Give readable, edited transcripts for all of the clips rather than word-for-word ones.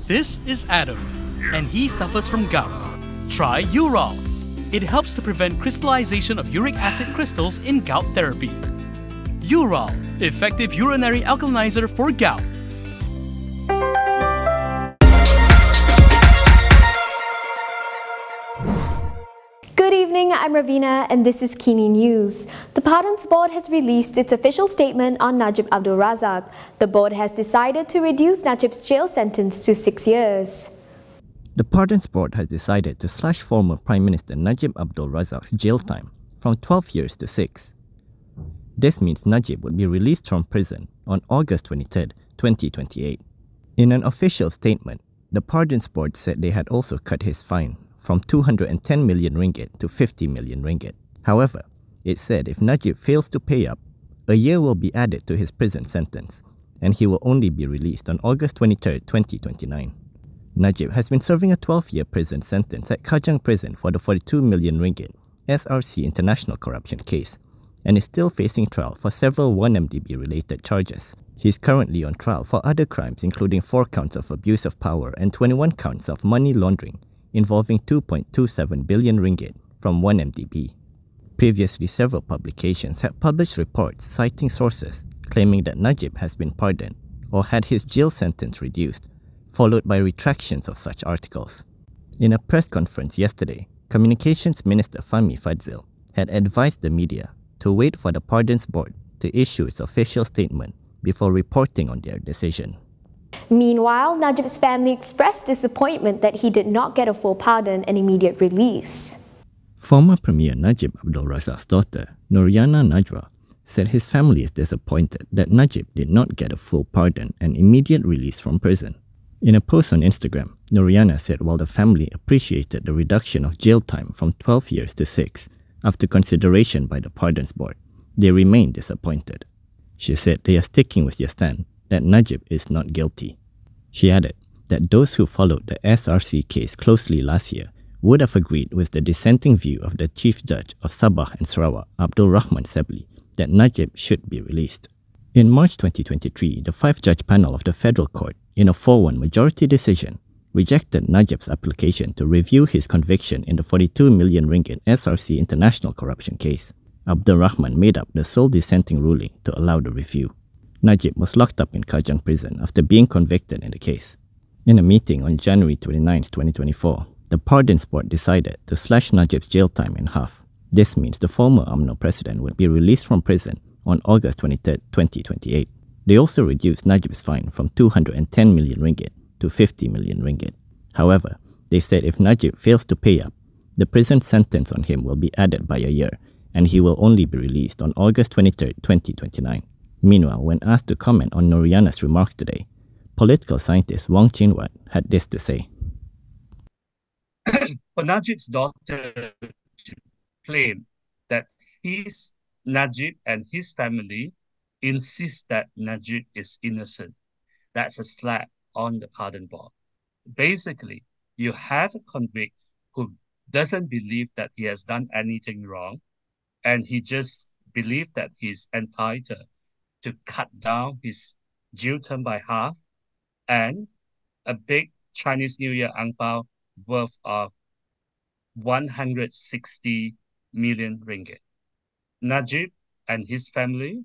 This is Adam, and he suffers from gout. Try Urol. It helps to prevent crystallization of uric acid crystals in gout therapy. Urol, effective urinary alkalinizer for gout. Good evening, I'm Ravina and this is KiniNews. The Pardons Board has released its official statement on Najib Abdul Razak. The board has decided to reduce Najib's jail sentence to 6 years. The Pardons Board has decided to slash former Prime Minister Najib Abdul Razak's jail time from 12 years to 6. This means Najib would be released from prison on August 23, 2028. In an official statement, the Pardons Board said they had also cut his fine from 210 million ringgit to 50 million ringgit. However, it said if Najib fails to pay up, a year will be added to his prison sentence, and he will only be released on August 23, 2029. Najib has been serving a 12-year prison sentence at Kajang Prison for the 42 million ringgit SRC international corruption case, and is still facing trial for several 1MDB-related charges. He is currently on trial for other crimes including 4 counts of abuse of power and 21 counts of money laundering involving 2.27 billion ringgit from 1MDB. Previously, several publications had published reports citing sources claiming that Najib has been pardoned or had his jail sentence reduced, followed by retractions of such articles. In a press conference yesterday, Communications Minister Fahmi Fadzil had advised the media to wait for the Pardons Board to issue its official statement before reporting on their decision. Meanwhile, Najib's family expressed disappointment that he did not get a full pardon and immediate release. Former Premier Najib Abdul Razak's daughter, Nooryana Najwa, said his family is disappointed that Najib did not get a full pardon and immediate release from prison. In a post on Instagram, Nooryana said while the family appreciated the reduction of jail time from 12 years to 6, after consideration by the Pardons Board, they remain disappointed. She said they are sticking with their stand that Najib is not guilty. She added that those who followed the SRC case closely last year would have agreed with the dissenting view of the Chief Judge of Sabah and Sarawak, Abdul Rahman Sebli, that Najib should be released. In March 2023, the 5-judge panel of the Federal Court, in a 4-1 majority decision, rejected Najib's application to review his conviction in the 42 million ringgit SRC international corruption case. Abdul Rahman made up the sole dissenting ruling to allow the review. Najib was locked up in Kajang Prison after being convicted in the case. In a meeting on January 29, 2024, the Pardons Board decided to slash Najib's jail time in half. This means the former UMNO president would be released from prison on August 23, 2028. They also reduced Najib's fine from 210 million ringgit to 50 million ringgit. However, they said if Najib fails to pay up, the prison sentence on him will be added by a year, and he will only be released on August 23, 2029. Meanwhile, when asked to comment on Nooryana's remarks today, political scientist Wong Chin-Wat had this to say. For Najib's daughter to claim that Najib and his family insist that Najib is innocent, that's a slap on the Pardon Board. Basically, you have a convict who doesn't believe that he has done anything wrong, and he just believes that he's entitled to cut down his jail term by half, and a big Chinese New Year ang pao worth of 160 million ringgit. Najib and his family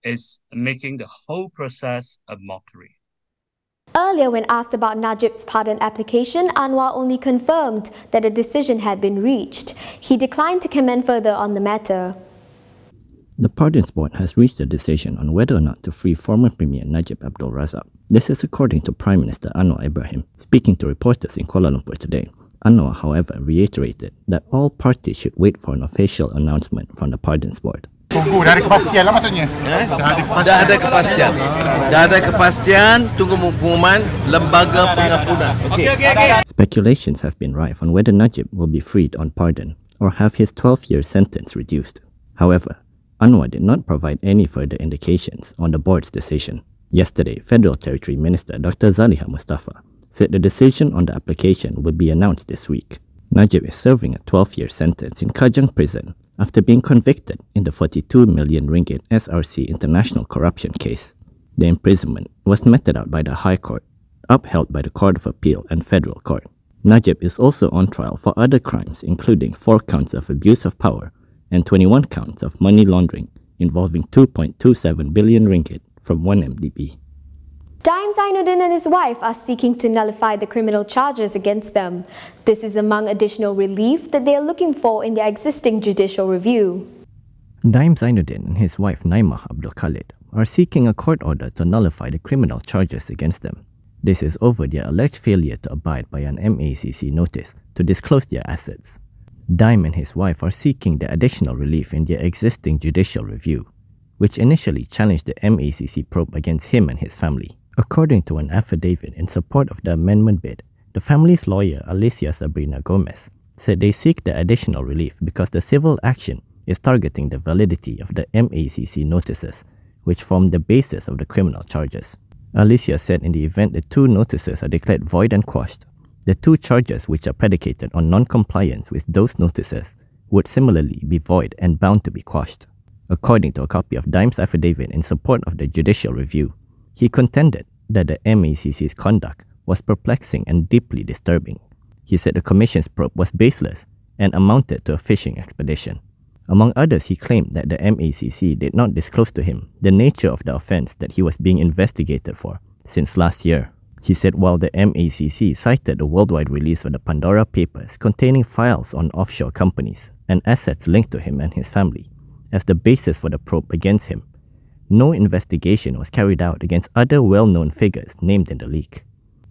is making the whole process a mockery. Earlier, when asked about Najib's pardon application, Anwar only confirmed that a decision had been reached. He declined to comment further on the matter. The Pardons Board has reached a decision on whether or not to free former Premier Najib Abdul Razak. This is according to Prime Minister Anwar Ibrahim. Speaking to reporters in Kuala Lumpur today, Anwar, however, reiterated that all parties should wait for an official announcement from the Pardons Board. Tunggu, dah ada kepastian lah maksudnya? Dah ada kepastian. Dah ada kepastian, tunggu pengumuman lembaga pengampunan. Okay. Speculations have been rife on whether Najib will be freed on pardon or have his 12-year sentence reduced. However, Anwar did not provide any further indications on the board's decision. Yesterday, Federal Territory Minister Dr. Zaliha Mustafa said the decision on the application would be announced this week. Najib is serving a 12-year sentence in Kajang Prison after being convicted in the 42 million ringgit SRC international corruption case. The imprisonment was meted out by the High Court upheld by the Court of Appeal and Federal Court. Najib is also on trial for other crimes, including 4 counts of abuse of power and 21 counts of money laundering involving 2.27 billion ringgit from 1MDB. Dimzis and his wife are seeking to nullify the criminal charges against them. This is among additional relief that they are looking for in their existing judicial review. Dimzis and his wife Najib Abdul Razak are seeking a court order to nullify the criminal charges against them. This is over their alleged failure to abide by an MACC notice to disclose their assets. Dim and his wife are seeking the additional relief in their existing judicial review, which initially challenged the MACC probe against him and his family. According to an affidavit in support of the amendment bid, the family's lawyer Alicia Sabrina Gomez said they seek the additional relief because the civil action is targeting the validity of the MACC notices, which form the basis of the criminal charges. Alicia said in the event the 2 notices are declared void and quashed, the 2 charges which are predicated on non-compliance with those notices would similarly be void and bound to be quashed. According to a copy of Dim's affidavit in support of the judicial review, he contended that the MACC's conduct was perplexing and deeply disturbing. He said the Commission's probe was baseless and amounted to a fishing expedition. Among others, he claimed that the MACC did not disclose to him the nature of the offense that he was being investigated for since last year. He said while the MACC cited the worldwide release of the Pandora Papers containing files on offshore companies and assets linked to him and his family as the basis for the probe against him, no investigation was carried out against other well-known figures named in the leak.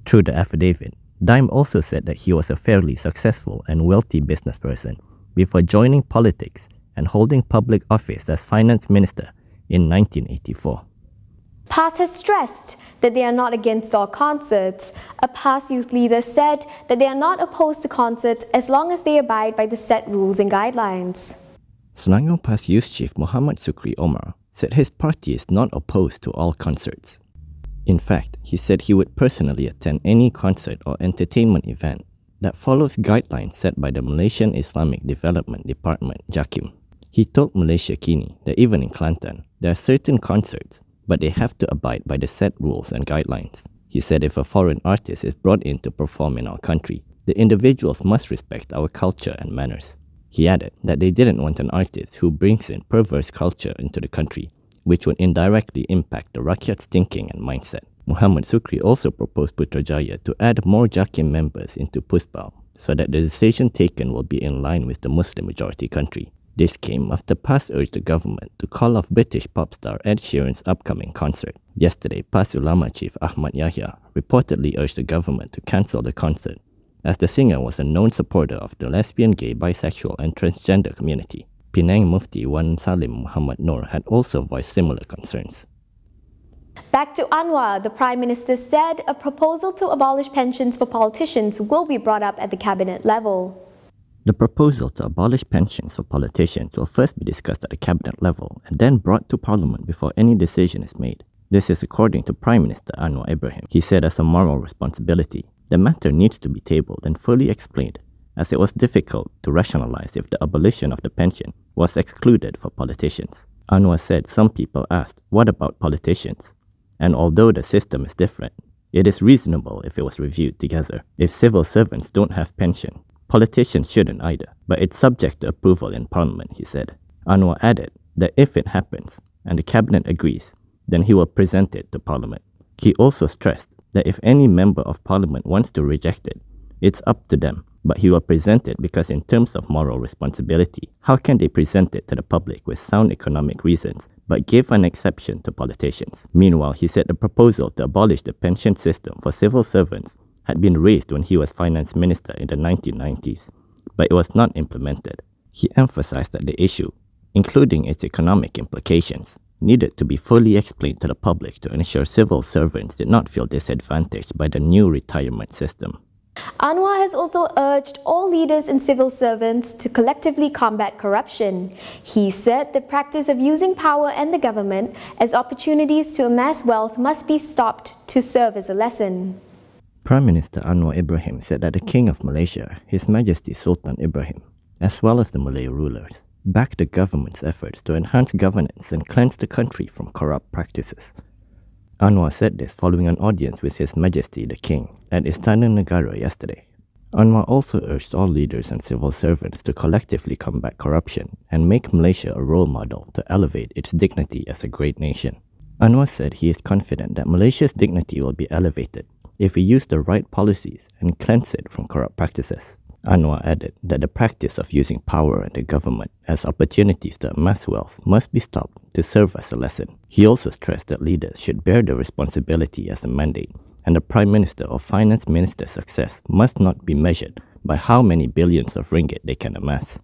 Through the affidavit, Dim also said that he was a fairly successful and wealthy businessperson before joining politics and holding public office as finance minister in 1984. PAS has stressed that they are not against all concerts. A PAS youth leader said that they are not opposed to concerts as long as they abide by the set rules and guidelines. Selangor PAS Youth Chief Muhammad Sukri Omar said his party is not opposed to all concerts. In fact, he said he would personally attend any concert or entertainment event that follows guidelines set by the Malaysian Islamic Development Department, JAKIM. He told Malaysia Kini that even in Kelantan, there are certain concerts, but they have to abide by the set rules and guidelines. He said if a foreign artist is brought in to perform in our country, the individuals must respect our culture and manners. He added that they didn't want an artist who brings in perverse culture into the country, which would indirectly impact the Rakyat's thinking and mindset. Muhammad Sukri also proposed Putrajaya to add more JAKIM members into Pusbal so that the decision taken will be in line with the Muslim majority country. This came after PAS urged the government to call off British pop star Ed Sheeran's upcoming concert. Yesterday, PAS Ulama Chief Ahmad Yahya reportedly urged the government to cancel the concert, as the singer was a known supporter of the lesbian, gay, bisexual and transgender community. Penang Mufti Wan Salim Muhammad Noor had also voiced similar concerns. Back to Anwar, the Prime Minister said a proposal to abolish pensions for politicians will be brought up at the cabinet level. The proposal to abolish pensions for politicians will first be discussed at the cabinet level and then brought to Parliament before any decision is made. This is according to Prime Minister Anwar Ibrahim. He said as a moral responsibility, the matter needs to be tabled and fully explained, as it was difficult to rationalize if the abolition of the pension was excluded for politicians. Anwar said some people asked, what about politicians? And although the system is different, it is reasonable if it was reviewed together. If civil servants don't have pension, politicians shouldn't either, but it's subject to approval in Parliament, he said. Anwar added that if it happens and the Cabinet agrees, then he will present it to Parliament. He also stressed that if any member of Parliament wants to reject it, it's up to them, but he will present it because in terms of moral responsibility, how can they present it to the public with sound economic reasons but give an exception to politicians? Meanwhile, he said the proposal to abolish the pension system for civil servants had been raised when he was finance minister in the 1990s, but it was not implemented. He emphasized that the issue, including its economic implications, needed to be fully explained to the public to ensure civil servants did not feel disadvantaged by the new retirement system. Anwar has also urged all leaders and civil servants to collectively combat corruption. He said the practice of using power and the government as opportunities to amass wealth must be stopped to serve as a lesson. Prime Minister Anwar Ibrahim said that the King of Malaysia, His Majesty Sultan Ibrahim, as well as the Malay rulers, backed the government's efforts to enhance governance and cleanse the country from corrupt practices. Anwar said this following an audience with His Majesty the King at Istana Negara yesterday. Anwar also urged all leaders and civil servants to collectively combat corruption and make Malaysia a role model to elevate its dignity as a great nation. Anwar said he is confident that Malaysia's dignity will be elevated if we use the right policies and cleanse it from corrupt practices. Anwar added that the practice of using power and the government as opportunities to amass wealth must be stopped to serve as a lesson. He also stressed that leaders should bear the responsibility as a mandate, and the Prime Minister or Finance Minister's success must not be measured by how many billions of ringgit they can amass.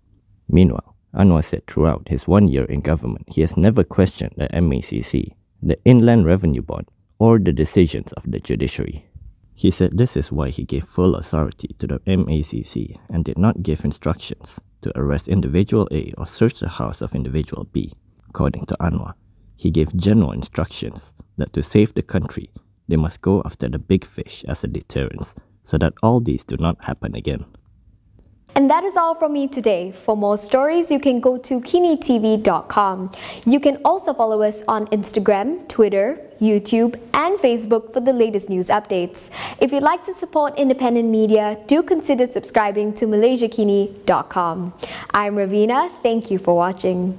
Meanwhile, Anwar said throughout his 1 year in government, he has never questioned the MACC, the Inland Revenue Board, or the decisions of the judiciary. He said this is why he gave full authority to the MACC and did not give instructions to arrest individual A or search the house of individual B. According to Anwar, he gave general instructions that to save the country, they must go after the big fish as a deterrence so that all these do not happen again. And that is all from me today. For more stories, you can go to KiniTv.com. You can also follow us on Instagram, Twitter, YouTube, and Facebook for the latest news updates. If you'd like to support independent media, do consider subscribing to MalaysiaKini.com. I'm Ravina. Thank you for watching.